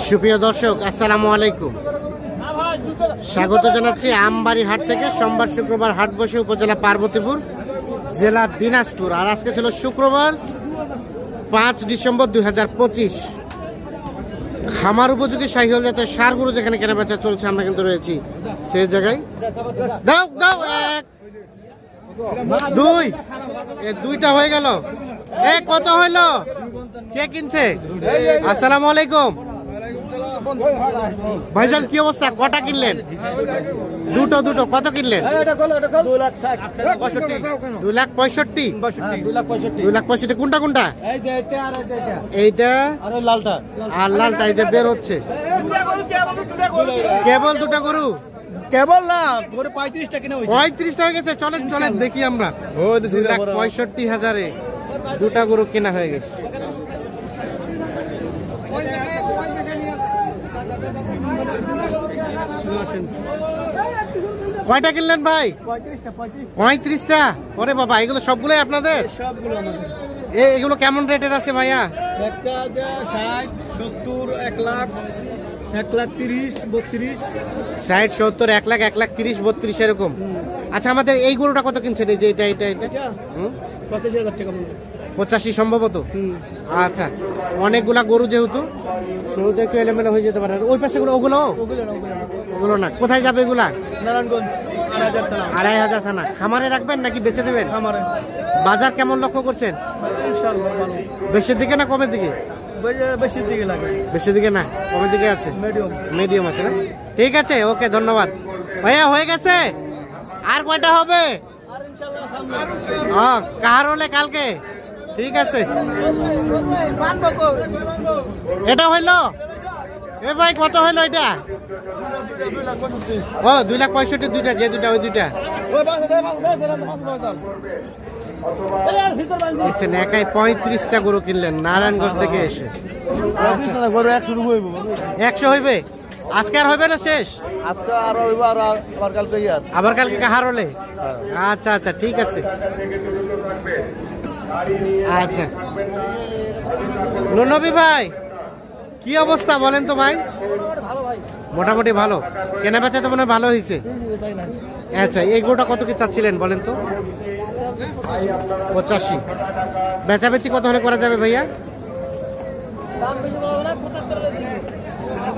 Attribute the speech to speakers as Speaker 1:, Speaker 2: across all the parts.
Speaker 1: সুপ্রিয় দর্শক, আসসালামু আলাইকুম। স্বাগত জানাচ্ছি আমবাড়ি হাট থেকে। সোমবার শুক্রবার হাট বসে উপজেলা পার্বতীপুর, জেলা দিনাজপুর। আর আজকে ছিল শুক্রবার 5 ডিসেম্বর 2025। খামার উপযোগী শাহিওয়াল জাতের ষাঁড় গরু যেখানে কেনাবেচা চলছে, আমরা কিন্তু রয়েছি সেই জায়গায়। দাও দাও, 1 2, দুইটা হয়ে গেল। কত হইল? কে কিনছে? আসসালামু আলাইকুম ভাইজান, কি অবস্থা? কটা কিনলেন? দুটো। কত কিনলেন? 2,65,000। কোনটা কোনটা? এইটা আর লালটা। এই যে বের হচ্ছে কেবল দুটো গরু।
Speaker 2: কেবল না, 35টা কিনা হয়েছে।
Speaker 1: 35টা হয়ে গেছে। চলেন দেখি আমরা। 2,65,000-এ দুটা গরু কেনা হয়ে গেছে। কয়টা কিনলেন ভাই? 35টা। ওরে বাবা, এগুলো সবগুলোই আপনাদের?
Speaker 2: সবগুলো আমাদের।
Speaker 1: এগুলো কেমন রেটের আছে ভাইয়া?
Speaker 2: একটা 60, 70, 1 লাখ, 1 লাখ 30, 32।
Speaker 1: 60, 70, 1 লাখ, 1 লাখ 30, 32 এরকম। আচ্ছা, আমাদের এই গরুটা কত কিনছেন? এই যে এটা
Speaker 2: 85,000 টাকা।
Speaker 1: 85 সম্ভবত। আচ্ছা, অনেকগুলা গরু যেহেতু সেহেতু একটু এলোমেলো হয়ে যেতে পারে। ওই পাশে ওগুলো না। কোথায় যাবে এগুলা?
Speaker 2: নারায়ণগঞ্জ
Speaker 1: 2,500 থানা। খামারে রাখবেন নাকি বেচে দেবেন?
Speaker 2: খামারে।
Speaker 1: বাজার কেমন লক্ষ্য করছেন?
Speaker 2: ইনশাআল্লাহ ভালো।
Speaker 1: বেশির দিকে না কমের দিকে?
Speaker 2: বেশির দিকে লাগে।
Speaker 1: বেশির দিকে না, কমের দিকে আছে। মিডিয়াম আছে না? ঠিক আছে, ওকে, ধন্যবাদ ভাইয়া। হয়ে গেছে? আর কয়টা হবে? কার হলে কালকে? ঠিক আছে। এটা হইল? এ ভাই, কত হইলো এটা? 2,65,000। দুইটা, যে দুটা ওই দুইটা। একাই 35টা গরু কিনলেন নারায়ণগঞ্জ থেকে এসে। 100 হইবে? আজকে আর হইবে না? শেষ?
Speaker 2: আজকে আর হইব,
Speaker 1: আবার কালকে কাহার হলে? আচ্ছা, ঠিক আছে। আচ্ছা, নবী ভাই, কি অবস্থা বলেন তো ভাই? মোটামুটি ভালো। কেনা বেচা তো মনে হয় ভালো হয়েছে। আচ্ছা, এই গরুটা কত কি চাচ্ছিলেন বলেন তো? 85। বেচাবেচি কত হলে করা যাবে ভাইয়া?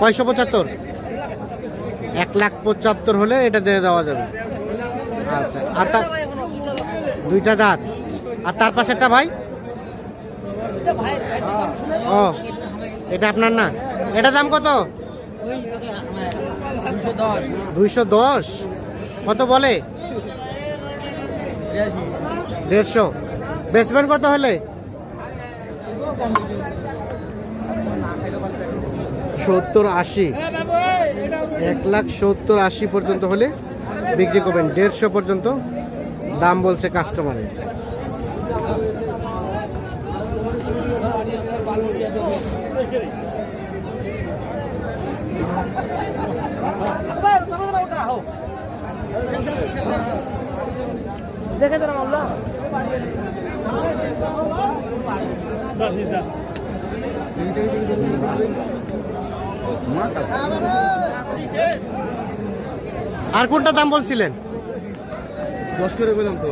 Speaker 1: 575। 1,75,000 হলে এটা দিয়ে দেওয়া যাবে। আচ্ছা, আর তার দুইটা দাঁত। আর তার পাশেরটা ভাই? ও, এটা আপনার না? এটা দাম কত? 210। কত বলে? 150। বেচবেন কত হলে? 70-80। 1,70,000-80 পর্যন্ত হলে বিক্রি করবেন। 150 পর্যন্ত দাম বলছে কাস্টমারে।
Speaker 2: দেখে দেন আল্লাহ।
Speaker 1: আর কোনটা দাম বলছিলেন?
Speaker 2: 10 করে বললাম তো।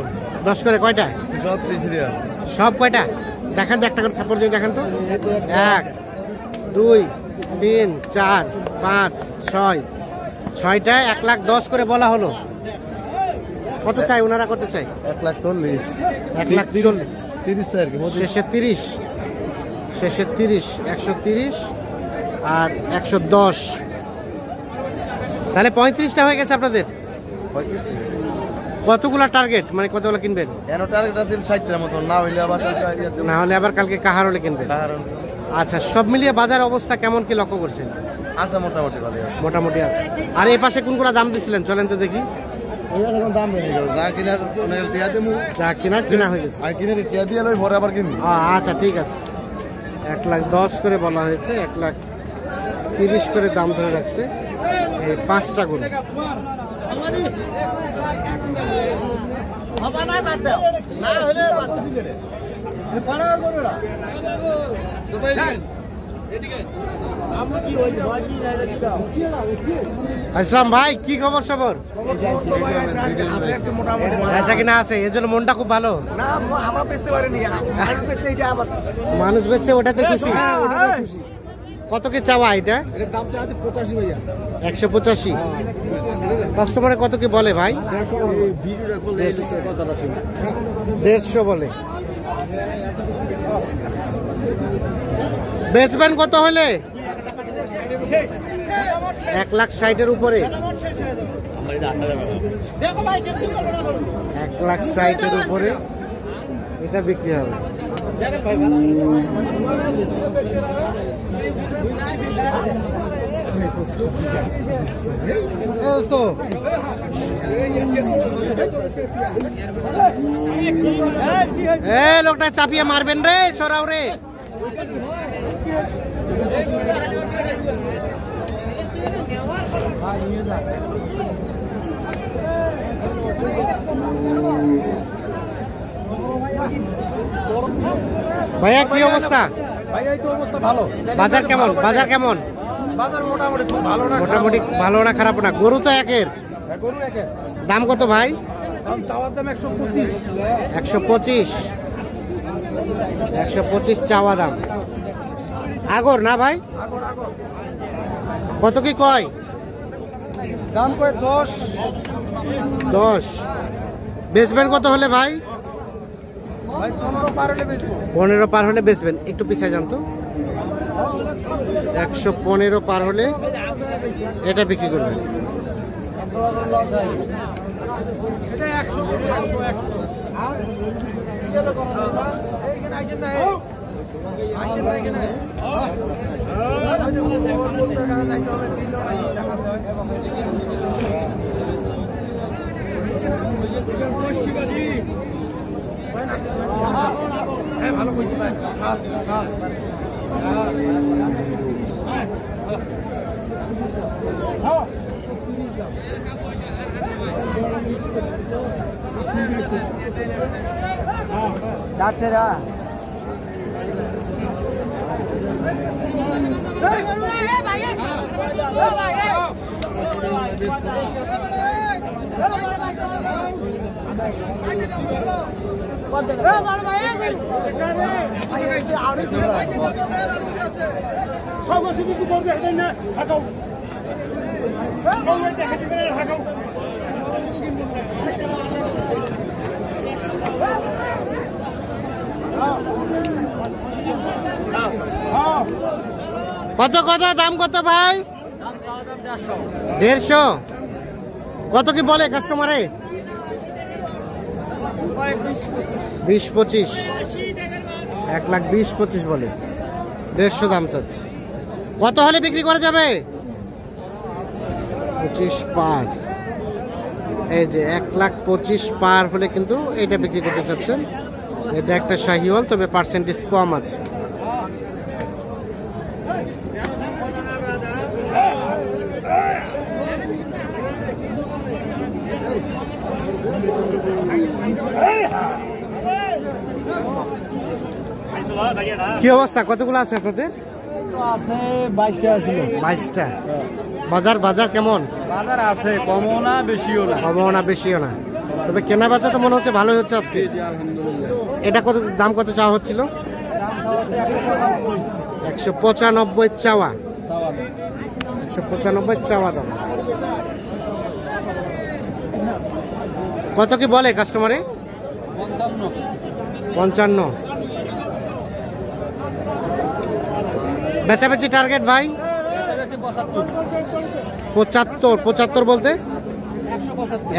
Speaker 1: 10 করে কয়টা?
Speaker 2: সব সিরিয়াল।
Speaker 1: সব কয়টা দেখান তো, একটা করে থাপ্পড় দিয়ে দেখান তো। 1, 2, 3, 4, 5, 6। 6টায় 1,10,000 করে বলা হলো। কত চাই ওনারা? কত চাই?
Speaker 2: 1,40,000।
Speaker 1: 1,40,000।
Speaker 2: 30 চাই আর কি।
Speaker 1: শেষে 30। 130 আর 110। তাহলে 35টা হয়ে গেছে আপনাদের।
Speaker 2: 35।
Speaker 1: কতগুলা টার্গেট, মানে কতগুলা কিনবেন?
Speaker 2: টার্গেট আছে 60টার মতো। না হলে আবার
Speaker 1: কালকে কাহার হলে কিনবেন। আচ্ছা, সব মিলিয়ে বাজার অবস্থা কেমন কি লক্ষ্য করছেন?
Speaker 2: আচ্ছা, মোটামুটি ভালো আছে।
Speaker 1: মোটামুটি আছে। আর এই পাশে কোনগুলা দাম দিছিলেন চলেন তো দেখি।
Speaker 2: দাম হয়ে গেল। যা কিনার টিয়া দেবো।
Speaker 1: যা কিনা হয়ে গেছে।
Speaker 2: আর কিনার টিয়া দিয়ে লই, পরে আবার কিনবি।
Speaker 1: আচ্ছা, ঠিক আছে। 1,10,000 করে বলা হয়েছে। 1,30,000 করে দাম ধরে রাখছে এই 5টা গরু। আসলাম ভাই, কি খবর সবর? আচ্ছা কিনা আছে, এর জন্য মনটা খুব ভালো। মানুষ বেচছে, ওটাতে খুশি। কত কি চাওয়া এটা? 185। কাস্টমারে কত কি বলে ভাই? 150 বলে। বেচবেন কত হলে? 1,60,000 উপরে। 1,60,000 উপরে এটা বিক্রি হবে। লোকটা চাপিয়ে মারবেন রে, সরাও রে। ভাইয়া কি অবস্থা?
Speaker 2: ভাইয়া তো অবস্থা ভালো।
Speaker 1: বাজার কেমন? বাজার কেমন?
Speaker 2: বাজার মোটামুটি খুব ভালো না,
Speaker 1: মোটামুটি ভালো না খারাপ না। গরু তো একের।
Speaker 2: গরু একের।
Speaker 1: দাম কত ভাই?
Speaker 2: দাম চাওয়ার দাম 125।
Speaker 1: 125। 125 চাওয়া দাম। আগর না ভাই?
Speaker 2: আগর আগর।
Speaker 1: কত কি কয়?
Speaker 2: দাম কয় 10।
Speaker 1: 10। বেচবেন কত হলে ভাই?
Speaker 2: ভাই 15 পার হলে বেচবো।
Speaker 1: 15 পার হলে বেচবেন। একটু পিছায় যান তো। 115 পার হলে এটা বিক্রি করবেন।
Speaker 2: এটা 100 ভালো কইছি ভাই। দাঁতেরা
Speaker 1: কত কত দাম কত ভাই? 150। কত কি বলে কাস্টমারে? 20-25। 1,20,25 বলে। 150 দাম চাচ্ছে। কত হলে বিক্রি করা যাবে? 25 পার। এই যে 1,25,000 পার হলে কিন্তু এটা বিক্রি করতে চাচ্ছেন। এটা একটা শাহিওয়াল, তবে পার্সেন্টেজ কম আছে। কি অবস্থা? কতগুলো আছে আপনাদের?
Speaker 2: আছে 22টা ছিল।
Speaker 1: 22টা। বাজার বাজার কেমন?
Speaker 2: বাজার আছে, কমও না বেশিও না।
Speaker 1: কমও না বেশিও না, তবে কেনা বেচা তো মনে হচ্ছে ভালোই হচ্ছে আজকে। এটা কত দাম, কত চাওয়া হচ্ছিল? 195 চাওয়া। 195 চাওয়া দাম। কত কি বলে কাস্টমারে? 55। বেচাবেচি টার্গেট ভাই? 75। 75 বলতে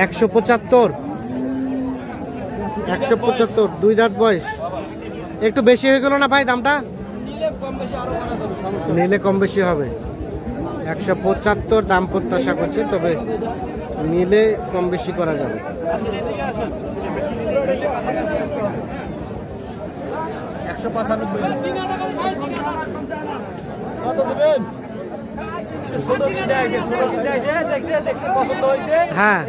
Speaker 1: 175। 175। 2 দাঁত বয়স। একটু বেশি হয়ে গেল না ভাই দামটা? নিলে কম বেশি হবে। 175 দাম প্রত্যাশা করছে, তবে নিলে কম বেশি করা যাবে।
Speaker 2: কত দেবেন?
Speaker 1: হ্যাঁ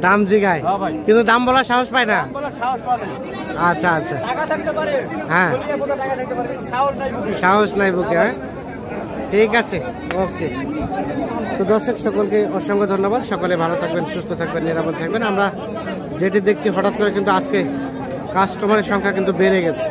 Speaker 1: দাম জিগায় কিন্তু দাম বলার সাহস পায় না। আচ্ছা আচ্ছা হ্যাঁ সাহস নাই বুকে। হ্যাঁ ঠিক আছে ওকে। তো দর্শক সকলকে অসংখ্য ধন্যবাদ। সকলে ভালো থাকবেন, সুস্থ থাকবেন, নিরাপদ থাকবেন। আমরা যেটি দেখছি হঠাৎ করে কিন্তু আজকে কাস্টমারের সংখ্যা কিন্তু বেড়ে গেছে।